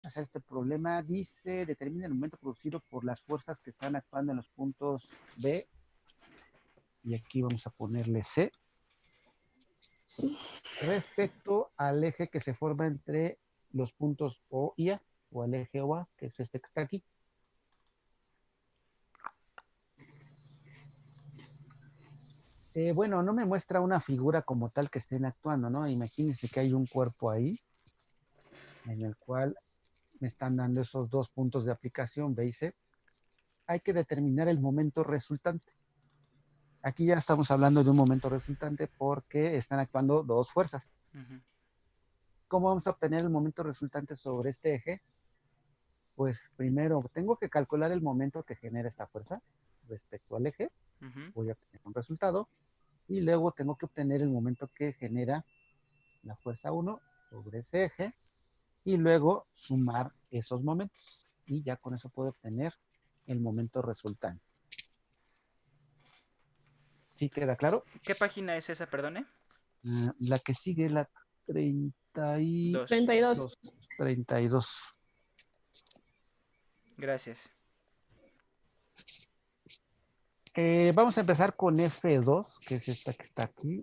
hacer este problema. Dice, determina el momento producido por las fuerzas que están actuando en los puntos B. Y aquí vamos a ponerle C. Respecto al eje que se forma entre los puntos O y A, o al eje OA, que es este que está aquí. Bueno, no me muestra una figura como tal que estén actuando, ¿no? Imagínense que hay un cuerpo ahí, en el cual me están dando esos dos puntos de aplicación, B y C. Hay que determinar el momento resultante. Aquí ya estamos hablando de un momento resultante porque están actuando dos fuerzas. ¿Cómo vamos a obtener el momento resultante sobre este eje? Pues primero tengo que calcular el momento que genera esta fuerza respecto al eje. Voy a obtener un resultado. Y luego tengo que obtener el momento que genera la fuerza 1 sobre ese eje. Y luego sumar esos momentos. Y ya con eso puedo obtener el momento resultante. ¿Sí queda claro? ¿Qué página es esa, perdone? La que sigue, la 32. 32. Gracias. Vamos a empezar con F2, que es esta que está aquí.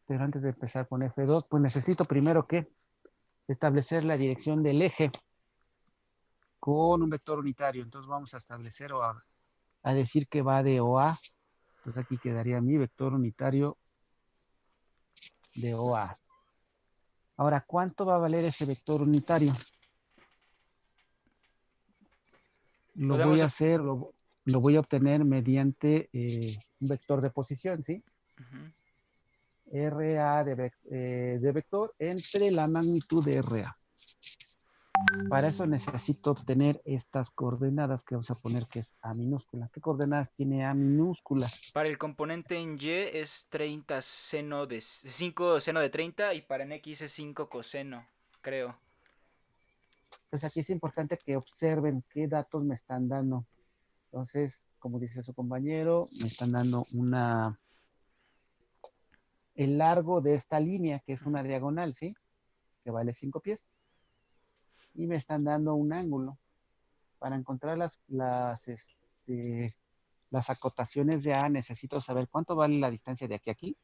Pero antes de empezar con F2, pues necesito primero que establecer la dirección del eje con un vector unitario. Entonces vamos a establecer o a decir que va de OA. Entonces aquí quedaría mi vector unitario de OA. Ahora, ¿cuánto va a valer ese vector unitario? Lo voy Podemos... a hacer, lo voy a obtener mediante un vector de posición, ¿sí? RA de vector entre la magnitud de RA. Para eso necesito obtener estas coordenadas que vamos a poner que es A minúscula. ¿Qué coordenadas tiene A minúscula? Para el componente en Y es 30 seno de 5 seno de 30 y para en X es 5 coseno, creo. Pues aquí es importante que observen qué datos me están dando. Entonces, como dice su compañero, me están dando el largo de esta línea, que es una diagonal, ¿sí? Que vale 5 pies. Y me están dando un ángulo. Para encontrar las acotaciones de A, necesito saber cuánto vale la distancia de aquí a aquí,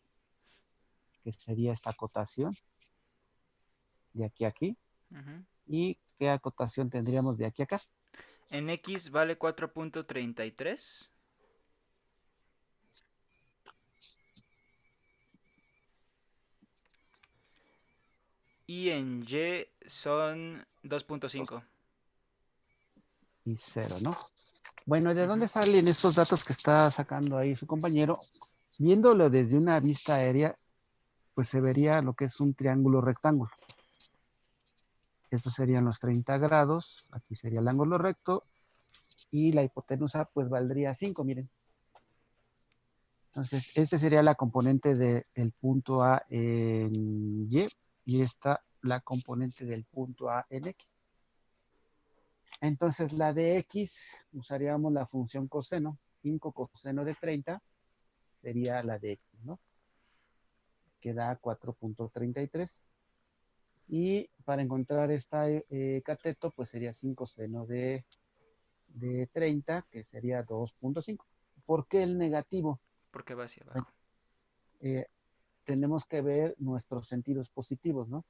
que sería esta acotación, de aquí a aquí. ¿Y qué acotación tendríamos de aquí a acá? En X vale 4.33. Y en Y son 2.5. Y 0, ¿no? Bueno, ¿de dónde salen esos datos que está sacando ahí su compañero? Viéndolo desde una vista aérea, pues se vería lo que es un triángulo rectángulo. Estos serían los 30 grados, aquí sería el ángulo recto, y la hipotenusa pues valdría 5, miren. Entonces, este sería la componente del punto A en y esta la componente del punto A en X. Entonces, la de X, usaríamos la función coseno. 5 coseno de 30 sería la de X, ¿no? Que da 4.33. Y para encontrar esta cateto, pues sería 5 seno de 30, que sería 2.5. ¿Por qué el negativo? Porque va hacia Bueno, abajo. tenemos que ver nuestros sentidos positivos, ¿no?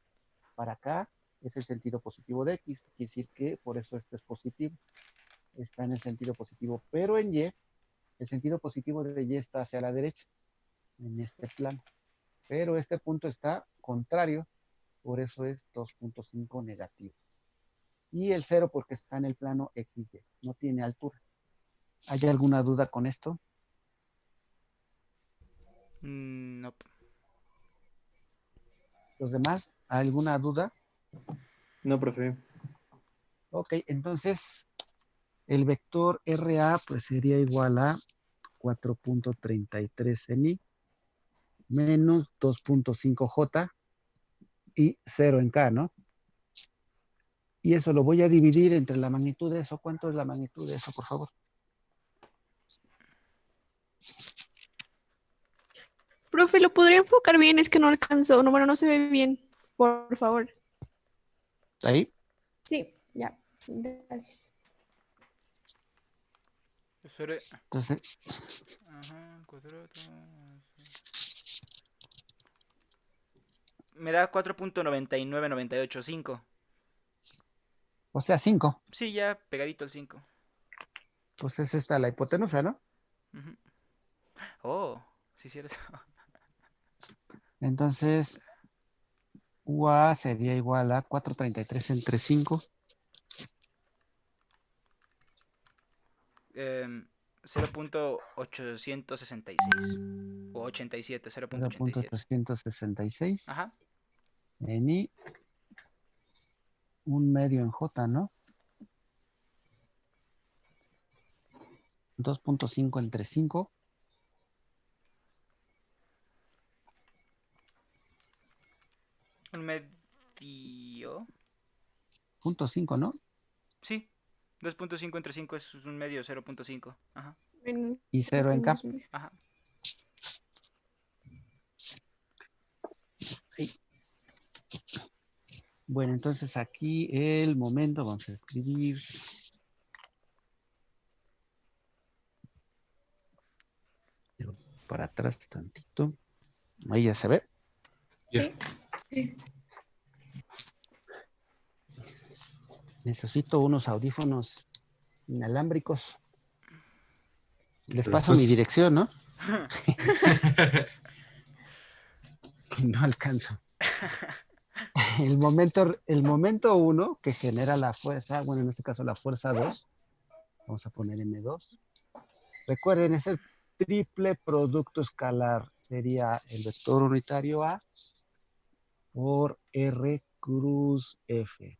Para acá es el sentido positivo de X, quiere decir que por eso este es positivo, está en el sentido positivo, pero en Y, el sentido positivo de Y está hacia la derecha, en este plano, pero este punto está contrario, por eso es 2.5 negativo. Y el 0 porque está en el plano XY, no tiene altura. ¿Hay alguna duda con esto? No. ¿Los demás? ¿Alguna duda? No, profe. Ok, entonces el vector RA pues sería igual a 4.33 en I menos 2.5J y 0 en K, ¿no? Y eso lo voy a dividir entre la magnitud de eso. ¿Cuánto es la magnitud de eso, por favor? Profe, ¿lo podría enfocar bien? Es que no alcanzó. No, bueno, no se ve bien. Por favor. Ahí. Sí, ya. Gracias. Entonces, Ajá, cuadrado. Me da 4.99985. o sea, 5. Sí, ya pegadito al 5. Pues es esta la hipotenusa, ¿no? Ujú. Oh, sí, cierto. Entonces, UA sería igual a 433 entre 5. 0.866. O 87, 0.87. 0.866 Ajá. en I, un medio en J, ¿no? 2.5 entre 5. Un medio. 0.5, ¿no? Sí. 2.5 entre 5 es un medio, 0.5. Ajá. Bueno, Y 0 en K. hacemos- Ajá. Ahí. Bueno, entonces aquí el momento, vamos a escribir. Para atrás tantito. Ahí ya se ve. Sí. Necesito unos audífonos inalámbricos. Les Pero paso esto mi es- dirección, ¿no? Que no alcanzo. El momento 1 que genera la fuerza, bueno, en este caso la fuerza 2, vamos a poner M2. Recuerden, es el triple producto escalar. Sería el vector unitario A por R cruz F.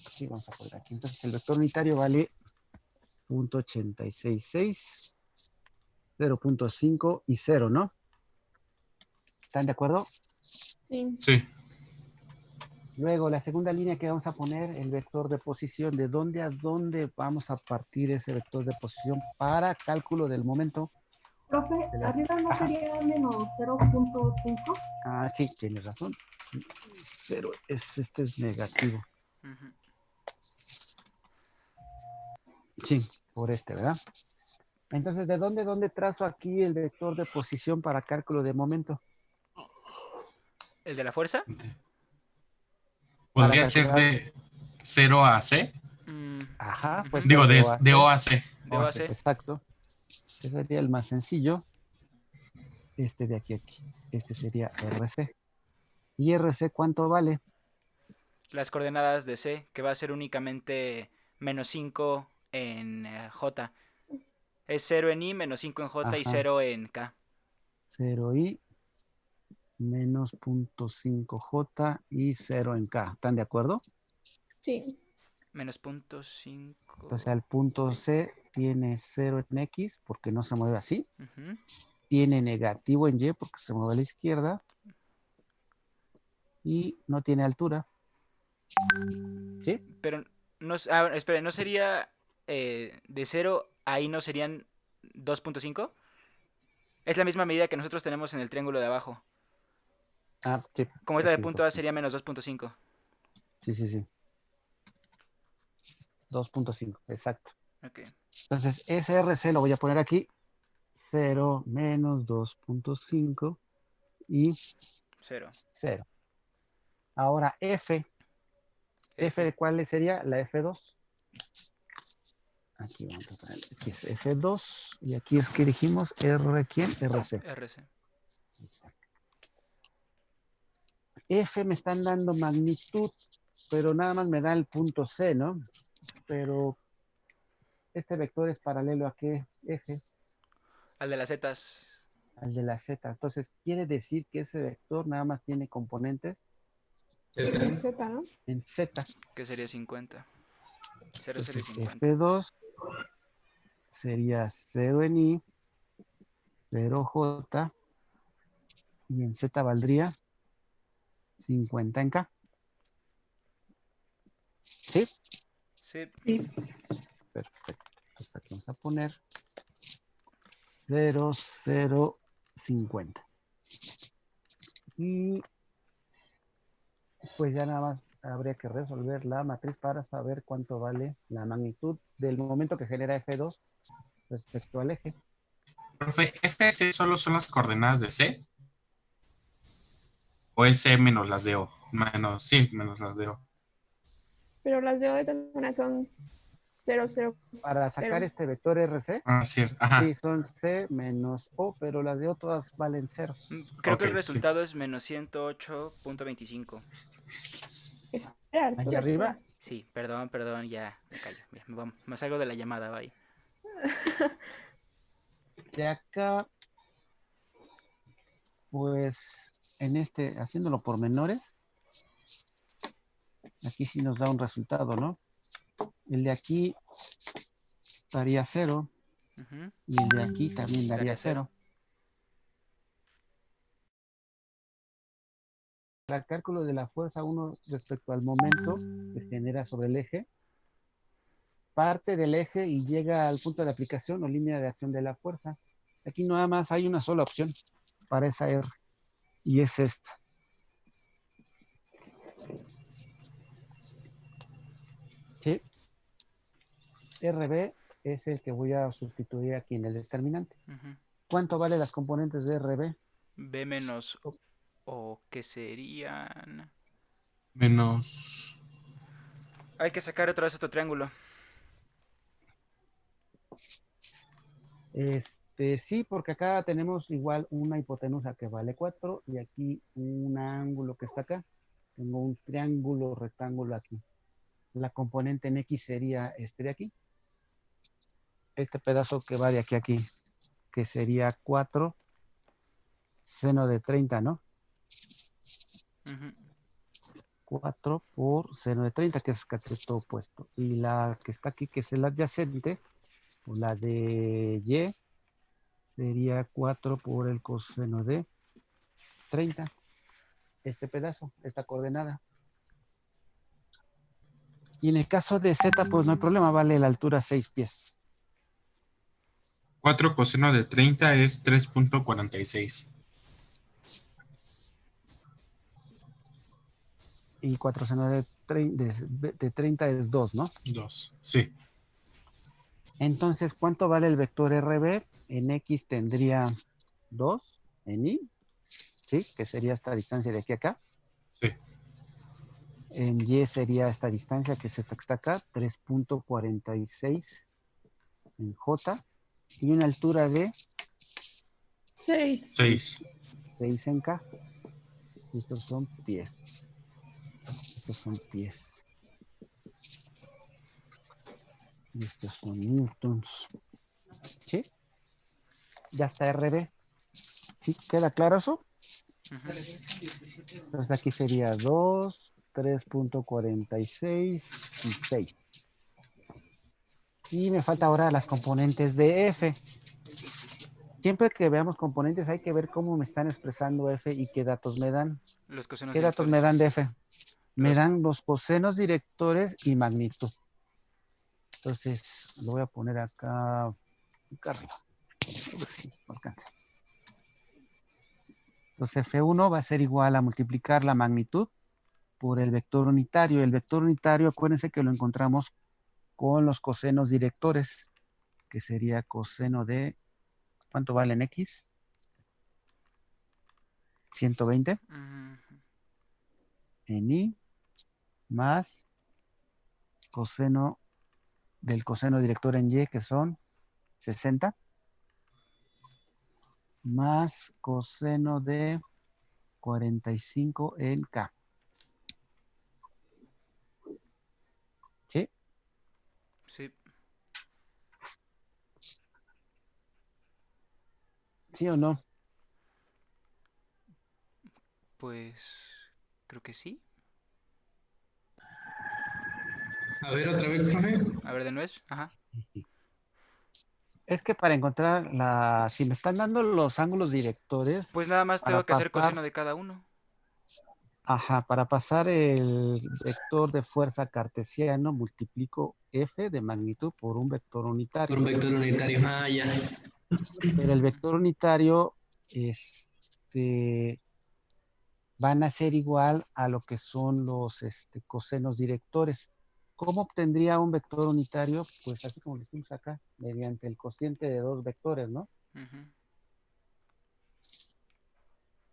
Sí, vamos a poner aquí. Entonces el vector unitario vale 0.866, 0.5 y 0, ¿no? ¿Están de acuerdo? Sí. Sí. Luego, la segunda línea que vamos a poner, el vector de posición, ¿de dónde a dónde vamos a partir ese vector de posición para cálculo del momento? Profe, De las... arriba no Ajá. sería menos 0.5. Sí, tienes razón. Sí, 0 este es negativo. Ujú. Sí, por este, ¿verdad? Entonces, ¿de dónde trazo aquí el vector de posición para cálculo de momento? ¿El de la fuerza? Para Podría ser calcular, de 0 a C. ajá, puede Ujú. ser Digo, de O a de C. O a C. De O a C. base. Exacto. Ese sería el más sencillo. Este de aquí. Este sería RC. ¿Y RC cuánto vale? Las coordenadas de C, que va a ser únicamente menos 5 en J. Es 0 en I, menos 5 en J y Ajá. 0 en K. 0i menos 0.5j y 0 en k. ¿Están de acuerdo? Sí. Menos 0.5. Entonces el punto Sí. C tiene 0 en x porque no se mueve así. Ujú. Tiene negativo en y porque se mueve a la izquierda. Y no tiene altura. ¿Sí? Pero, no, espere, ¿no sería de 0 ahí no serían 2.5? Es la misma medida que nosotros tenemos en el triángulo de abajo. Sí. Como es la de Aquí es punto A sería menos 2.5. Sí. 2.5, exacto. Ok. Entonces, SRC lo voy a poner aquí. 0 menos 2.5 y 0. 0. Ahora F. F F. de cuál sería la F2. Aquí vamos a poner, aquí es F2 y aquí es que dijimos R, ¿quién? RC. RC. F me están dando magnitud, pero nada más me da el punto C, ¿no? Pero este vector es paralelo a qué F, Al de las zetas. al de la Z. Entonces, quiere decir que ese vector nada más tiene componentes En Z, ¿no? en Z. Que sería 50. 0 sería Entonces, 50. F2 sería 0 en I, 0J, y en Z valdría 50 en K. ¿Sí? Sí. Perfecto. Entonces aquí vamos a poner 0, 0, 50. Y Pues ya nada más habría que resolver la matriz para saber cuánto vale la magnitud del momento que genera F2 respecto al eje. Profe, ¿F, C solo son las coordenadas de C? ¿O es C menos las de O? Sí, menos las de O. Pero las de hoy de todas maneras son 0, 0, Para sacar 0. este vector RC, Ah, cierto. Ajá. sí, son C menos O, pero las de O todas valen 0. Creo que Ok, el resultado es menos 108.25. Espera, Allá Arturo, arriba, espera. Sí, perdón, ya me callo. Ya, me salgo de la llamada, bye. de acá, pues en este, haciéndolo por menores, aquí sí nos da un resultado, ¿no? El de aquí daría 0 Ujú. y el de aquí también daría Daría 0. 0. Para el cálculo de la fuerza 1 respecto al momento que genera sobre el eje, parte del eje y llega al punto de aplicación o línea de acción de la fuerza. Aquí nada más hay una sola opción para esa R y es esta. ¿Sí? RB es el que voy a sustituir aquí en el determinante. Ujú. ¿Cuánto vale las componentes de RB? B menos O, que serían... Menos... Hay que sacar otra vez otro triángulo. Sí, porque acá tenemos igual una hipotenusa que vale 4 y aquí un ángulo que está acá. Tengo un triángulo rectángulo aquí. La componente en X sería este de aquí. Este pedazo que va de aquí a aquí, que sería 4 seno de 30, ¿no? Ujú. 4 por seno de 30, que es cateto opuesto. Y la que está aquí, que es el adyacente, o la de Y, sería 4 por el coseno de 30. Este pedazo, esta coordenada. Y en el caso de Z, pues no hay problema, vale la altura 6 pies. 4 coseno de 30 es 3.46. Y 4 seno de 30 es 2, ¿no? 2. Sí. Entonces, ¿cuánto vale el vector RB? En X tendría 2, en Y, ¿sí? Que sería esta distancia de aquí a acá. Sí. En Y sería esta distancia, que es esta que está acá, 3.46 en J. Y una altura de 6. 6. 6 en K. Estos son pies. Estos son pies. Y estos son newtons. ¿Sí? Ya está RB. ¿Sí? ¿Queda claro eso? Ujú. Entonces aquí sería 2, 3.46 y 6. Y me falta ahora las componentes de F. Siempre que veamos componentes hay que ver cómo me están expresando F y qué datos me dan. Los cosenos ¿Qué datos me directores. dan de F? Me Los... dan los cosenos directores y magnitud. Entonces, lo voy a poner acá arriba. A ver si alcanza. Entonces, F1 va a ser igual a multiplicar la magnitud por el vector unitario. El vector unitario, acuérdense que lo encontramos con los cosenos directores, que sería coseno de, ¿cuánto vale en X? 120 Ujú. en Y, más coseno del coseno director en Y, que son 60, más coseno de 45 en K. ¿Sí? Sí, ¿Sí o no? pues... Creo que sí. A ver, otra vez, profe. A ver, de nuez. Ajá. Es que para encontrar si me están dando los ángulos Pues directores, nada más para tengo que hacer pasar, coseno de cada uno. para pasar el vector de fuerza cartesiano, multiplico F de magnitud por un vector Por unitario. un vector unitario. Ah, ya. Pero el vector unitario, este, van a ser igual a lo que son los cosenos directores. ¿Cómo obtendría un vector unitario? Pues así como lo hicimos acá, mediante el cociente de dos vectores, ¿no? Ujú.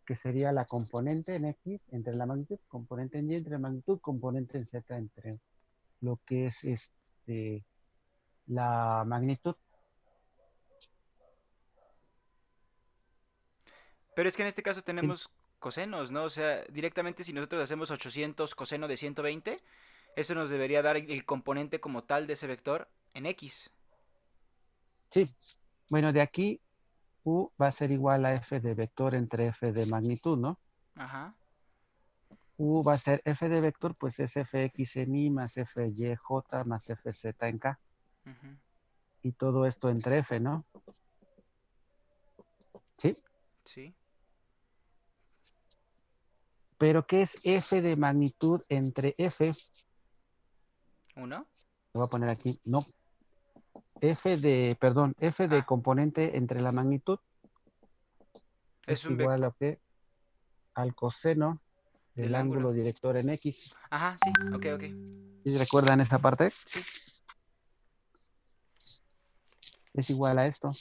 Que sería la componente en X entre la magnitud, componente en Y entre la magnitud, componente en Z entre lo que es la magnitud. Pero es que en este caso tenemos cosenos, ¿no? O sea, directamente si nosotros hacemos 800 coseno de 120, eso nos debería dar el componente como tal de ese vector en X. Sí, bueno, de aquí U va a ser igual a F de vector entre F de magnitud, ¿no? Ajá. U va a ser F de vector, pues es Fx en Y más Fyj más Fz en K. Ujú. Y todo esto entre F, ¿no? ¿Sí? Sí. Pero ¿qué es F de magnitud entre F? ¿Uno? Lo voy a poner aquí. No. F de Ah, componente entre la magnitud es es un vector igual a ¿qué? Al coseno del del ángulo. ángulo director en X. Ajá, sí, ok, ok. ¿Sí recuerdan esta parte? Sí. Es igual a esto.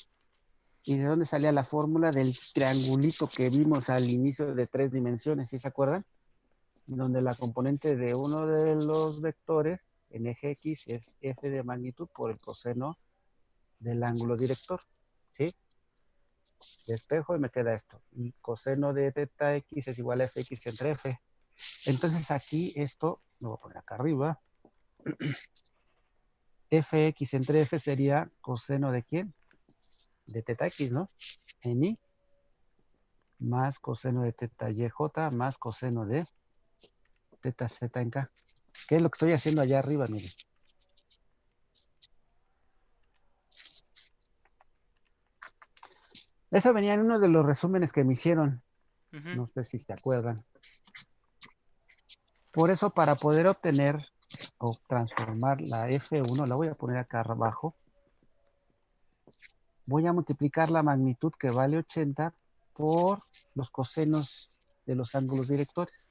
¿Y de dónde salía la fórmula del triangulito que vimos al inicio de 3 dimensiones? ¿Sí se acuerdan? Donde la componente de uno de los vectores en eje X es F de magnitud por el coseno del ángulo director. ¿Sí? Despejo y me queda esto. Y coseno de teta X es igual a Fx entre F. Entonces aquí esto, lo voy a poner acá arriba. Fx entre F sería coseno de ¿quién? De teta X, ¿no? En Y más coseno de teta YJ más coseno de teta Z en K. ¿Qué es lo que estoy haciendo allá arriba, miren? Eso venía en uno de los resúmenes que me hicieron. Ujú. No sé si se acuerdan. Por eso, para poder obtener o transformar la F1, la voy a poner acá abajo, voy a multiplicar la magnitud que vale 80 por los cosenos de los ángulos directores.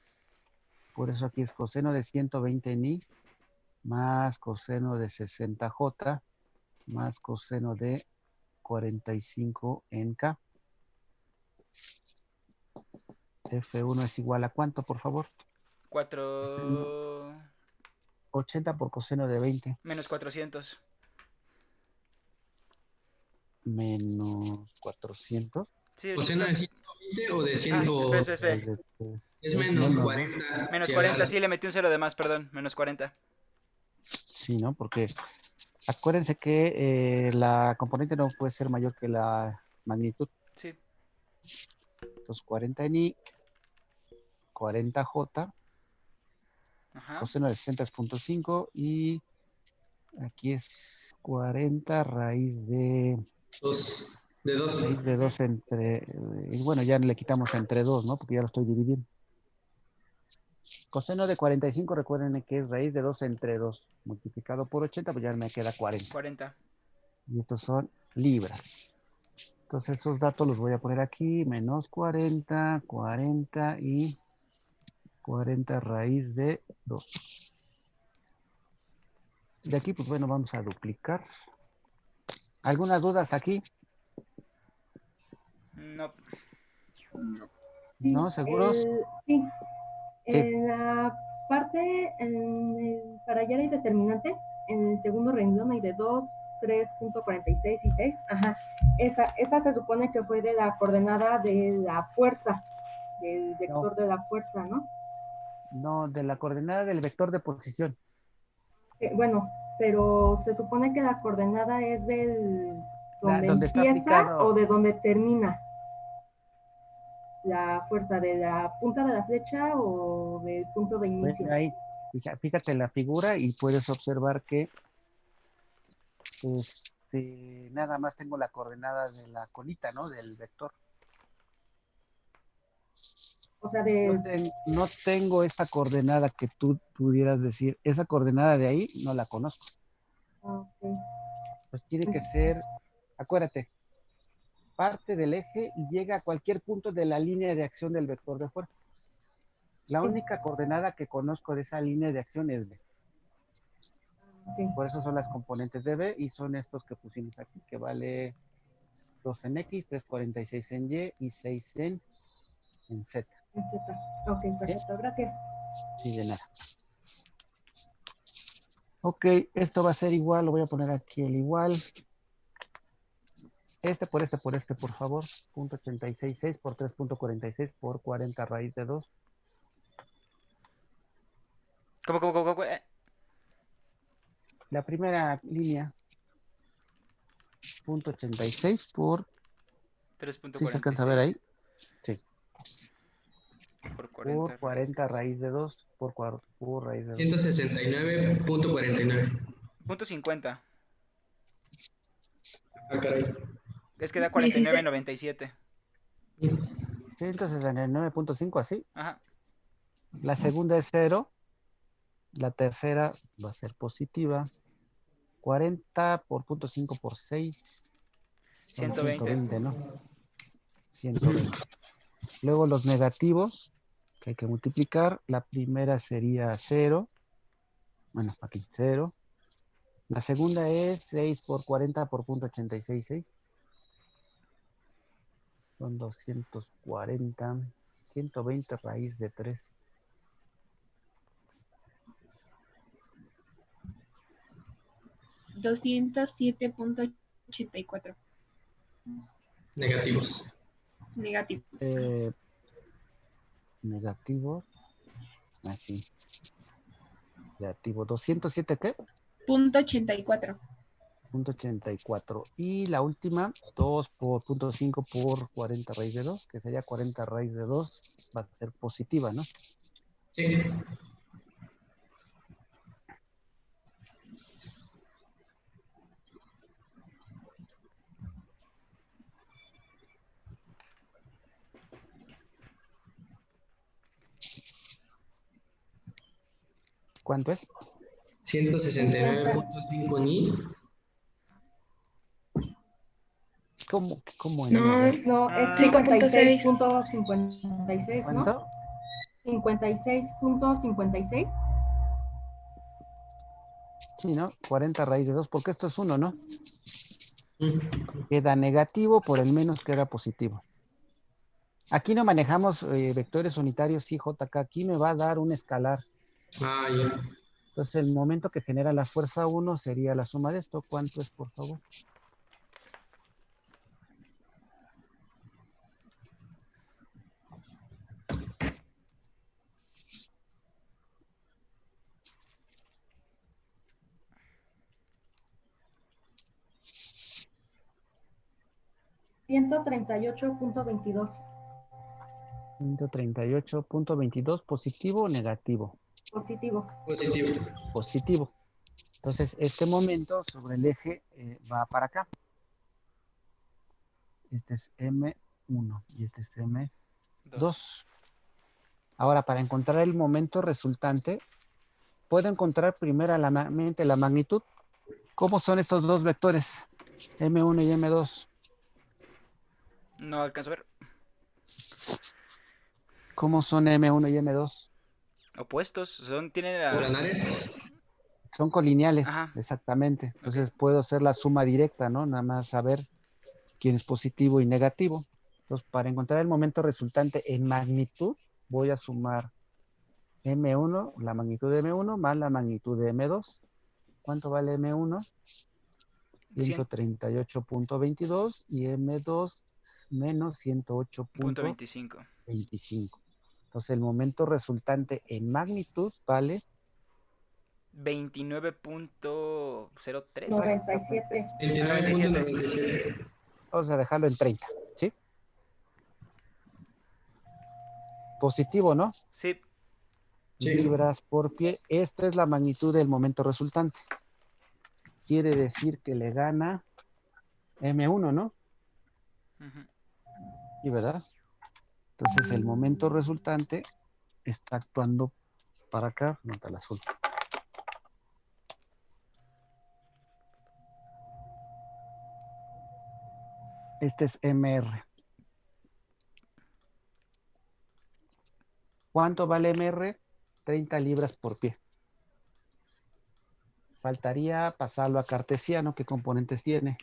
Por eso aquí es coseno de 120 en Y más coseno de 60J más coseno de 45 en K. F1 es igual a ¿cuánto, por favor? F1, 4 80 por coseno de 20 menos 400. menos 400. Sí, ¿Coseno ahorita. de 120 o de 100 Ah, espera, o espera, espera. es Es menos menos, ¿no? 40 Menos si 40, agarras? sí, le metí un cero de más, perdón. Menos 40. Sí, ¿no? Porque acuérdense que la componente no puede ser mayor que la magnitud. Sí. Entonces 40 en Y, 40J, Ajá. coseno de 60 es 0.5 y aquí es 40 Dos, de 2. raíz de Ujú. 2 entre, y bueno, ya le quitamos entre 2, ¿no? Porque ya lo estoy dividiendo. Coseno de 45, recuerden que es raíz de 2 entre 2, multiplicado por 80, pues ya me queda 40. 40. Y estos son libras. Entonces esos datos los voy a poner aquí, menos 40, 40 y 40 raíz de 2. De aquí, pues bueno, vamos a duplicar. ¿Algunas dudas aquí? No. Sí, ¿No? ¿Seguros? sí, Sí. en la parte, para hallar el determinante, en el segundo renglón hay de 2, 3.46 y 6. Ajá. Esa se supone que fue de la coordenada de la fuerza, del No, vector de la fuerza, ¿no? no, de la coordenada del vector de posición. Bueno, pero se supone que la coordenada es del donde Donde está empieza o aplicado, de donde termina la fuerza, de la punta de la flecha o del punto de inicio. bueno, ahí, fíjate en la figura y puedes observar que nada más tengo la coordenada de la colita, ¿no? Del vector. O sea, No tengo esta coordenada que tú pudieras decir, esa coordenada de ahí no la conozco. okay. Pues tiene que ser, acuérdate, parte del eje y llega a cualquier punto de la línea de acción del vector de fuerza. La Sí. única coordenada que conozco de esa línea de acción es B. Ok, Por eso son las componentes de B y son estos que pusimos aquí, que vale 2 en X, 3,46 en Y y 6 en Z. en Z. Ok, ¿Sí? perfecto, gracias. Sí, de nada. Ok, esto va a ser igual, lo voy a poner aquí el igual. Por favor. 0.866 por 3.46 por 40 raíz de 2. ¿Cómo? La primera línea, 0.86 por, ¿sí se alcanza a ver 3.46 ahí? Sí, por 40 por raíz. 40 raíz de 2 por raíz de 2. 169.49. Punto 50. Ah, caray. Es que da 16. 49.97. 169.5 así. Ajá. La segunda es 0. La tercera va a ser positiva. 40 por 0.5 por 6. Son 120. 120, ¿no? 120. Luego los negativos, que hay que multiplicar. La primera sería 0. Bueno, aquí 0. La segunda es 6 por 40 por 0.866. Son 240. 120 raíz de 3. 207.84 Negativos. negativos. Negativo. Así. Negativo. ¿207 qué? Punto 84. 0.84. Y la última, 2 por 0.5 por 40 raíz de 2, que sería 40 raíz de 2, va a ser positiva, ¿no? Sí. ¿Cuánto es? 169.5 ni. ¿Cómo en N? A No, ver. No, es Ah, 5.6. 56.56, ¿no? ¿Cuánto? 56.56. Sí, ¿no? 40 raíz de 2, porque esto es 1, ¿no? Mm. Queda negativo, por el menos queda positivo. Aquí no manejamos vectores unitarios IJK, aquí me va a dar un escalar. Ah, ya. Entonces el momento que genera la fuerza 1 sería la suma de esto. ¿Cuánto es, por favor? $138.22. 138.22, positivo o negativo. Positivo. Positivo. Positivo. Entonces, este momento sobre el eje va para acá. Este es M1 y este es M2. 2. Ahora, para encontrar el momento resultante, puedo encontrar primeramente la magnitud. ¿Cómo son estos dos vectores? M1 y M2. No alcanzo a ver. ¿Cómo son M1 y M2? Opuestos. Tienen la. Planares. Son colineales, Ajá. exactamente. Ok. Entonces puedo hacer la suma directa, ¿no? Nada más saber quién es positivo y negativo. Entonces, para encontrar el momento resultante en magnitud, voy a sumar M1, la magnitud de M1 más la magnitud de M2. ¿Cuánto vale M1? 100. 138.22 y M2 menos Punto 108.25. 25. Entonces el momento resultante en magnitud vale 29.03. 97. 97. 29.97. vamos a dejarlo en 30, ¿sí? Positivo, ¿no? Sí. Sí. Libras por pie. Esta es la magnitud del momento resultante. Quiere decir que le gana M1, ¿no? Ujú. ¿Y verdad? Entonces el momento resultante está actuando para acá, nota el azul. Este es MR. ¿Cuánto vale MR? 30 libras por pie. Faltaría pasarlo a cartesiano. ¿Qué componentes tiene?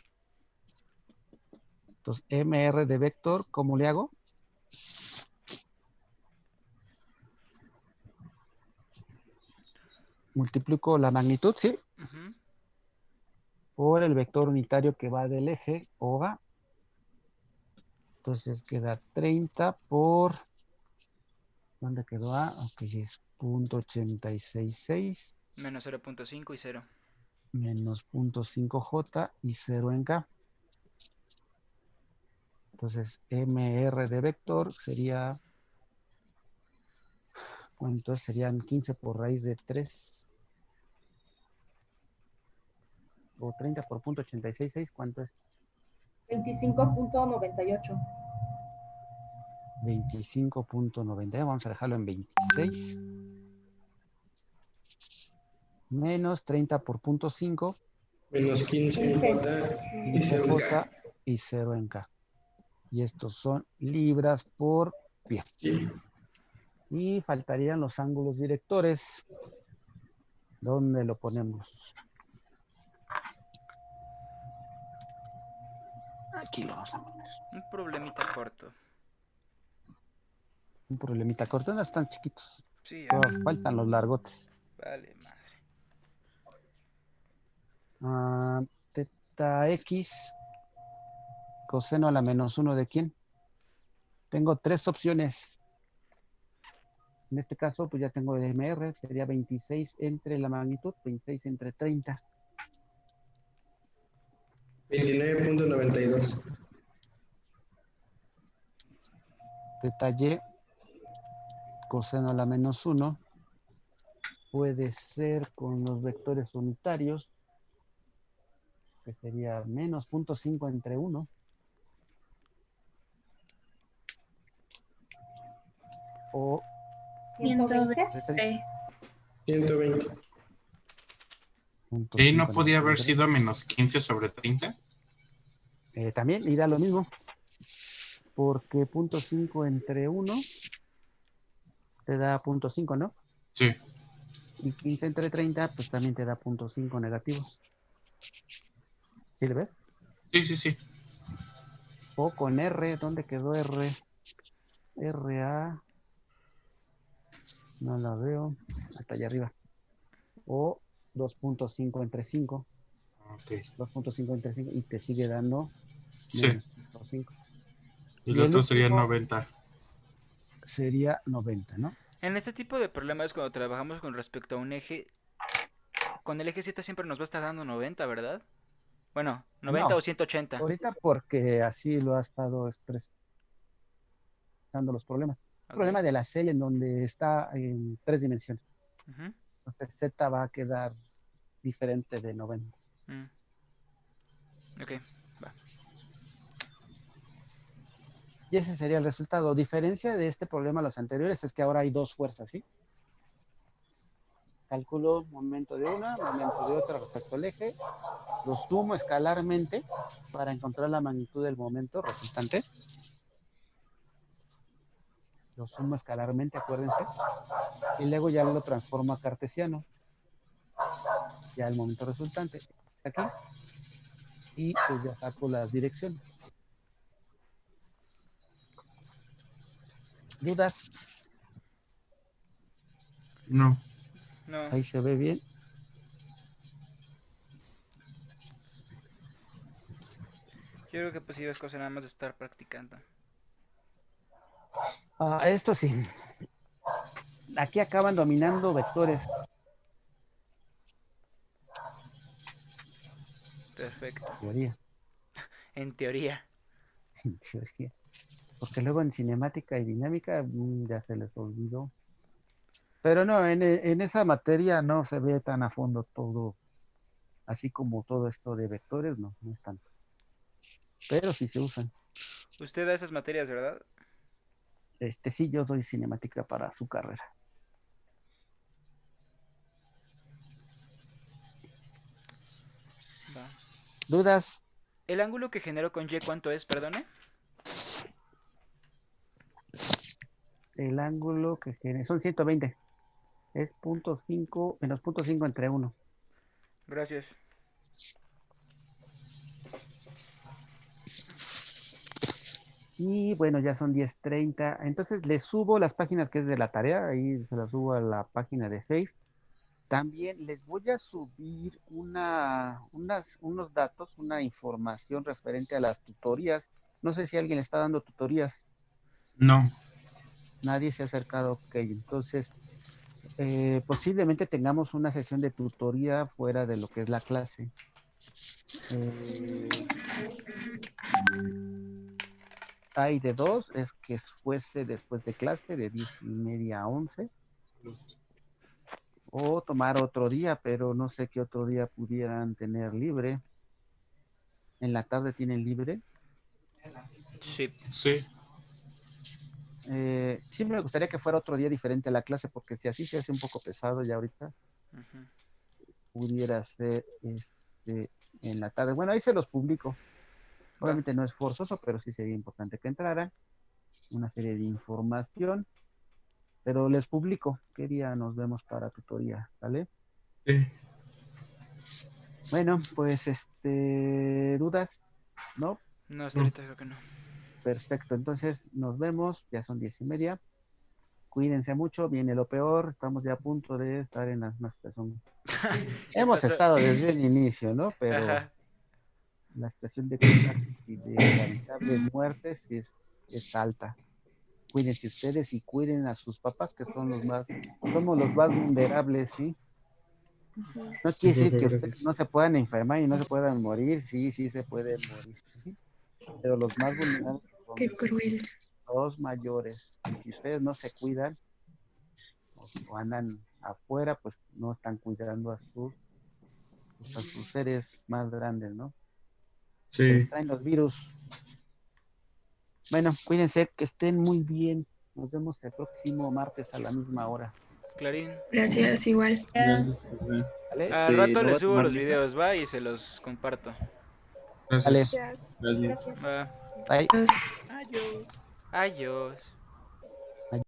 Entonces, MR de vector, ¿cómo le hago? Multiplico la magnitud, ¿sí? Ujú. Por el vector unitario que va del eje, OA. Entonces queda 30 por... ¿Dónde quedó A? Ok, es 0.866 Menos 0.5 y 0. menos 0.5J y 0 en K. Entonces, MR de vector sería... ¿Cuánto es? Serían 15 por raíz de 3. O 30 por 0.866. ¿Cuánto es? 25.98. 25.90. Vamos a dejarlo en 26. Menos 30 por 0.5. Menos 15 en J y 0 en 15J K. y 0 en K. Y estos son libras por pie. Sí. Y faltarían los ángulos directores. ¿Dónde lo ponemos? Aquí lo vamos a poner. Un problemita corto. Un problemita corto. No están chiquitos. Sí, Faltan los largotes. vale, madre. Teta X. Coseno a la menos 1 de quién. Tengo 3 opciones. En este caso, pues ya tengo el MR. Sería 26 entre la magnitud. 26 entre 30. 29.92. Teta Y. Coseno a la menos 1. Puede ser con los vectores unitarios, que sería menos 0.5 entre 1. O 120. 120. ¿Y no 0.5 podía haber entre sido menos 15 sobre 30? también irá lo mismo, porque 0.5 entre 1 te da 0.5, ¿no? Sí. Y 15 entre 30, pues también te da 0.5 negativo. ¿Sí le ves? Sí, sí, sí. O con R, ¿dónde quedó R? RA, no la veo, hasta allá arriba. O 2.5 entre 5, Ok. 2.5 entre 5, y te sigue dando Sí. menos 0.5. Y el Y el otro sería último 90. sería 90, ¿no? En este tipo de problemas, cuando trabajamos con respecto a un eje, con el eje Z siempre nos va a estar dando 90, ¿verdad? Bueno, 90 No, o 180. ahorita porque así lo ha estado expresando los problemas. El Ok. problema de la serie en donde está en 3 dimensiones. Ujú. Entonces Z va a quedar diferente de 90. Mm. Ok, va. Y ese sería el resultado. Diferencia de este problema a los anteriores es que ahora hay 2 fuerzas, ¿sí? Calculo momento de una, momento de otra respecto al eje. Lo sumo escalarmente para encontrar la magnitud del momento resultante. Lo sumo escalarmente, acuérdense. Y luego ya lo transformo a cartesiano. Ya el momento resultante aquí. Y pues ya saco las direcciones. ¿Dudas? No. No, Ahí se ve bien. yo creo que pues sí es cosa nada más de estar practicando. Esto sí. Aquí acaban dominando vectores. Perfecto. Teoría. En teoría. En teoría. Porque luego en cinemática y dinámica ya se les olvidó. Pero no, en esa materia no se ve tan a fondo todo, así como todo esto de vectores, no, no es tanto. Pero sí se usan. Usted da esas materias, ¿verdad? Sí, yo doy cinemática para su carrera. Va. ¿Dudas? ¿El ángulo que genero con Y cuánto es, perdone? el ángulo que genera, son 120. Es 0.5 menos 0.5 entre 1. Gracias. Y bueno, ya son 10:30. Entonces les subo las páginas que es de la tarea. Ahí se las subo a la página de Face. También les voy a subir unos datos, una información referente a las tutorías. No sé si alguien le está dando tutorías. No. Nadie se ha acercado. Ok, entonces posiblemente tengamos una sesión de tutoría fuera de lo que es la clase. Hay de dos, es que fuese después de clase, de 10:30 a 11. O tomar otro día, pero no sé qué otro día pudieran tener libre. ¿En la tarde tienen libre? Sí. Sí. Sí me gustaría que fuera otro día diferente a la clase, porque si así se hace un poco pesado ya ahorita, Ujú. pudiera ser en la tarde. Bueno, ahí se los publico. Va. Obviamente no es forzoso, pero sí sería importante que entraran. Una serie de información, pero les publico qué día nos vemos para tutoría, ¿vale? Sí. Bueno, pues ¿dudas? ¿No? No, hasta No. ahorita creo que no. Perfecto, entonces nos vemos, ya son 10:30. Cuídense mucho, viene lo peor, estamos ya a punto de estar en una situación. Ya Hemos pasó. estado desde el inicio, ¿no? Pero Ajá. la situación de contagio y de lamentables muertes es alta. Cuídense ustedes y cuiden a sus papás, que somos los más vulnerables, ¿sí? No quiere decir que ustedes no se puedan enfermar y no se puedan morir, sí, sí se pueden morir, ¿sí? Pero los más vulnerables son Qué cruel. los mayores. Y si ustedes no se cuidan o andan afuera, pues no están cuidando pues, a sus seres más grandes, ¿no? Que Sí. les traen los virus. Bueno, cuídense, que estén muy bien. Nos vemos el próximo martes a la misma hora. Clarín. Gracias, igual. ¿Vale? Al rato Lo voy les a subo tomar los lista. videos, va, y se los comparto. Vale, Gracias. Gracias. Gracias. Va. bye. Adiós. Adiós.